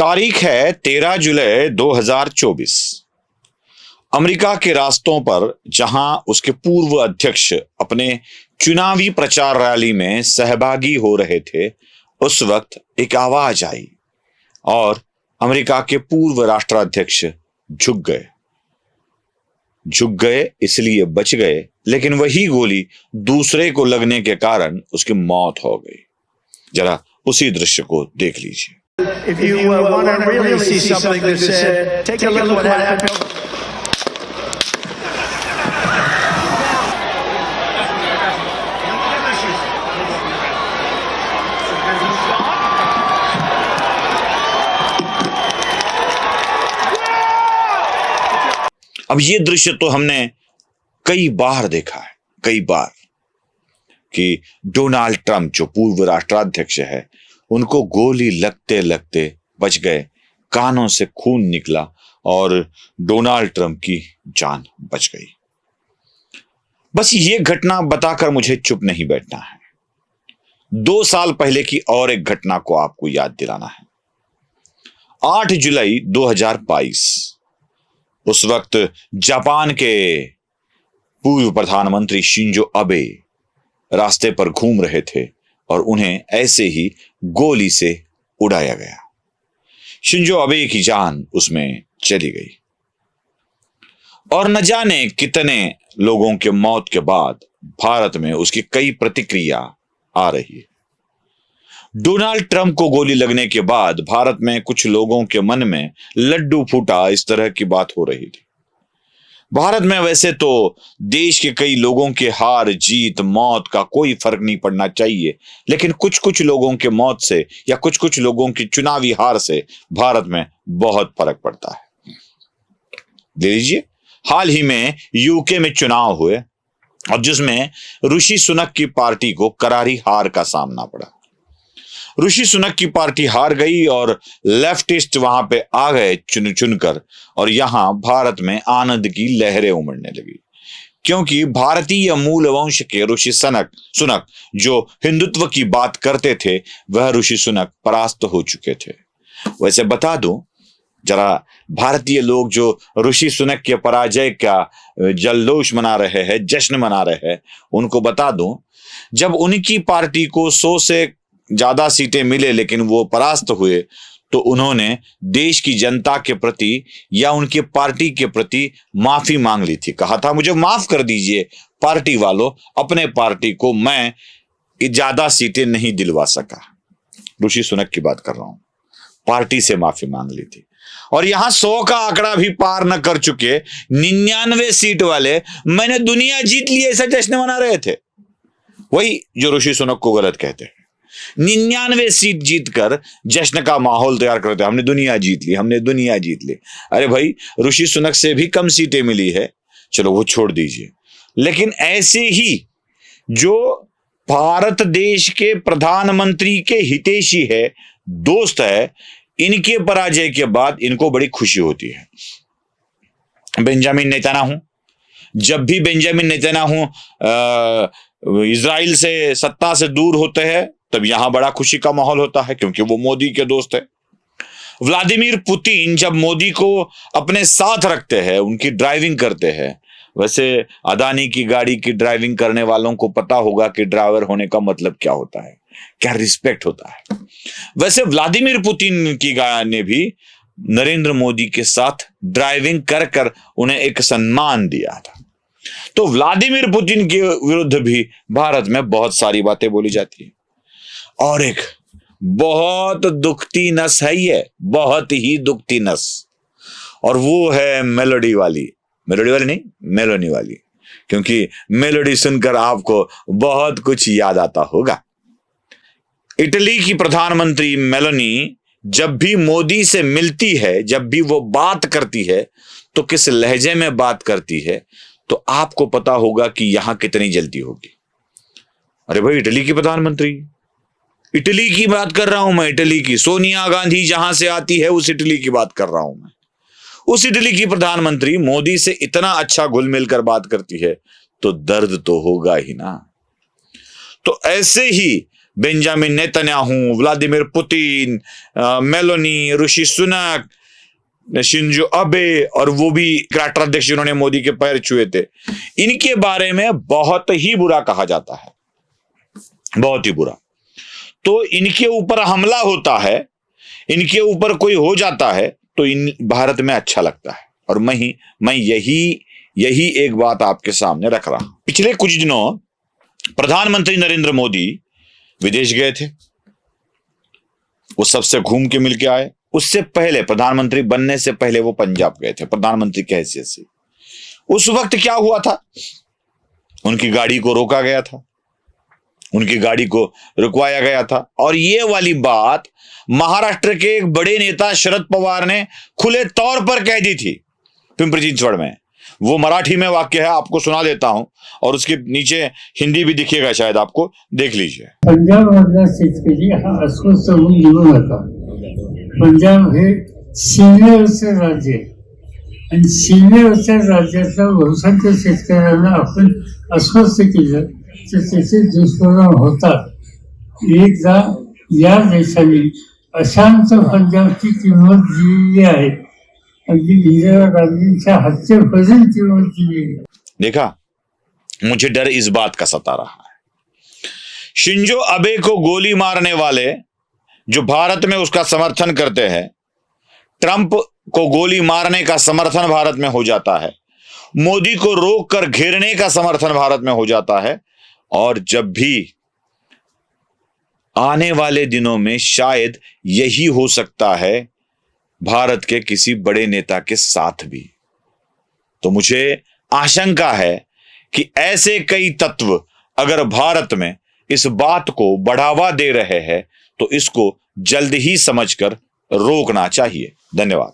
तारीख है 13 जुलाई 2024। अमेरिका के रास्तों पर जहां उसके पूर्व अध्यक्ष अपने चुनावी प्रचार रैली में सहभागी हो रहे थे, उस वक्त एक आवाज आई और अमेरिका के पूर्व राष्ट्राध्यक्ष झुक गए इसलिए बच गए, लेकिन वही गोली दूसरे को लगने के कारण उसकी मौत हो गई। जरा उसी दृश्य को देख लीजिए। If you want to really see something that's said, take a look at what happened. अब ये दृश्य तो हमने कई बार देखा है, कई बार, कि डोनाल्ड ट्रंप जो पूर्व राष्ट्राध्यक्ष है, उनको गोली लगते लगते बच गए, कानों से खून निकला और डोनाल्ड ट्रंप की जान बच गई। बस ये घटना बताकर मुझे चुप नहीं बैठना है। 2 साल पहले की और एक घटना को आपको याद दिलाना है। 8 जुलाई 2022, उस वक्त जापान के पूर्व प्रधानमंत्री शिंजो अबे रास्ते पर घूम रहे थे और उन्हें ऐसे ही गोली से उड़ाया गया। शिंजो अबे की जान उसमें चली गई और न जाने कितने लोगों के मौत के बाद भारत में उसकी कई प्रतिक्रिया आ रही है। डोनाल्ड ट्रंप को गोली लगने के बाद भारत में कुछ लोगों के मन में लड्डू फूटा, इस तरह की बात हो रही थी। भारत में वैसे तो देश के कई लोगों के हार जीत मौत का कोई फर्क नहीं पड़ना चाहिए, लेकिन कुछ कुछ लोगों के मौत से या कुछ कुछ लोगों की चुनावी हार से भारत में बहुत फर्क पड़ता है। ले लीजिए, हाल ही में यूके में चुनाव हुए और जिसमें ऋषि सुनक की पार्टी को करारी हार का सामना पड़ा। ऋषि सुनक की पार्टी हार गई और लेफ्टिस्ट वहां पे आ गए चुन चुनकर, और यहां भारत में आनंद की लहरें उमड़ने लगी, क्योंकि भारतीय मूल वंश के ऋषि सुनक जो हिंदुत्व की बात करते थे, वह ऋषि सुनक परास्त हो चुके थे। वैसे बता दूं, जरा भारतीय लोग जो ऋषि सुनक के पराजय का जल्लोष मना रहे हैं, जश्न मना रहे हैं, उनको बता दूं, जब उनकी पार्टी को 100 से ज्यादा सीटें मिले लेकिन वो परास्त हुए, तो उन्होंने देश की जनता के प्रति या उनकी पार्टी के प्रति माफी मांग ली थी। कहा था, मुझे माफ कर दीजिए पार्टी वालों, अपने पार्टी को मैं ज्यादा सीटें नहीं दिलवा सका। ऋषि सुनक की बात कर रहा हूं, पार्टी से माफी मांग ली थी। और यहां 100 का आंकड़ा भी पार न कर चुके 99 सीट वाले मैंने दुनिया जीत ली ऐसा जश्न मना रहे थे। वही जो ऋषि सुनक को गलत कहते हैं। 99 सीट जीतकर जश्न का माहौल तैयार करते हैं, हमने दुनिया जीत ली, हमने दुनिया जीत ली। अरे भाई, ऋषि सुनक से भी कम सीटें मिली है, चलो वो छोड़ दीजिए। लेकिन ऐसे ही जो भारत देश के प्रधानमंत्री के हितैषी है, दोस्त है, इनके पराजय के बाद इनको बड़ी खुशी होती है। बेंजामिन नेतन्याहू, जब भी बेंजामिन नेतन्याहू इजराइल से सत्ता से दूर होते हैं, तब यहां बड़ा खुशी का माहौल होता है, क्योंकि वो मोदी के दोस्त है। व्लादिमीर पुतिन जब मोदी को अपने साथ रखते हैं, उनकी ड्राइविंग करते हैं, वैसे अदानी की गाड़ी की ड्राइविंग करने वालों को पता होगा कि ड्राइवर होने का मतलब क्या होता है, क्या रिस्पेक्ट होता है। वैसे व्लादिमीर पुतिन की गाड़ी ने भी नरेंद्र मोदी के साथ ड्राइविंग कर कर उन्हें एक सम्मान दिया था। तो व्लादिमीर पुतिन के विरुद्ध भी भारत में बहुत सारी बातें बोली जाती है। और एक बहुत दुखती नस है, ये बहुत ही दुखती नस, और वो है मेलोडी वाली नहीं, मेलोनी वाली, क्योंकि मेलोडी सुनकर आपको बहुत कुछ याद आता होगा। इटली की प्रधानमंत्री मेलोनी जब भी मोदी से मिलती है, जब भी वो बात करती है, तो किस लहजे में बात करती है, तो आपको पता होगा कि यहां कितनी जल्दी होगी। अरे भाई, इटली की प्रधानमंत्री, इटली की बात कर रहा हूं मैं, इटली की सोनिया गांधी जहां से आती है, उस इटली की बात कर रहा हूं मैं। उस इटली की प्रधानमंत्री मोदी से इतना अच्छा घुल मिलकर बात करती है, तो दर्द तो होगा ही ना। तो ऐसे ही Benjamin Netanyahu, Vladimir Putin, Meloni, Rishi Sunak, Shinzo Abe और वो भी राष्ट्राध्यक्ष जिन्होंने मोदी के पैर छुए थे, इनके बारे में बहुत ही बुरा कहा जाता है, बहुत ही बुरा। तो इनके ऊपर हमला होता है, इनके ऊपर कोई हो जाता है तो इन भारत में अच्छा लगता है। और मैं यही एक बात आपके सामने रख रहा हूं। पिछले कुछ दिनों प्रधानमंत्री नरेंद्र मोदी विदेश गए थे, वो सबसे घूम के मिल के आए। उससे पहले, प्रधानमंत्री बनने से पहले वो पंजाब गए थे प्रधानमंत्री की हैसियत से। उस वक्त क्या हुआ था, उनकी गाड़ी को रोका गया था, उनकी गाड़ी को रुकवाया गया था। और ये वाली बात महाराष्ट्र के एक बड़े नेता शरद पवार ने खुले तौर पर कह दी थी पिंपरी चिंचवड़ में। वो मराठी में वाक्य है, आपको सुना देता हूं, और उसके नीचे हिंदी भी दिखेगा, शायद आपको देख लीजिए। पंजाब मधला शेतकरी हा अस्वस्थ होऊन निघू नका. पंजाब हे सीमेवरचं राज्य आहे आणि सीमेवरच्या राज्यातल्या बहुसंख्य शेतकऱ्यांना आपण अस्वस्थ केलं तर त्याचे दुष्परिणाम होतात. एकदा या देशाने अशांत पंजाबची किंमत दिलेली आहे, अगदी इंदिरा गांधींच्या हत्येपर्यंत किंमत दिली. देखा, मुझे डर इस बात का सता रहा है, शिंजो अबे को गोली मारने वाले जो भारत में उसका समर्थन करते हैं, ट्रंप को गोली मारने का समर्थन भारत में हो जाता है, मोदी को रोक कर घेरने का समर्थन भारत में हो जाता है। और जब भी आने वाले दिनों में शायद यही हो सकता है भारत के किसी बड़े नेता के साथ भी। तो मुझे आशंका है कि ऐसे कई तत्व अगर भारत में इस बात को बढ़ावा दे रहे हैं तो इसको जल्द ही समझकर रोकना चाहिए। धन्यवाद।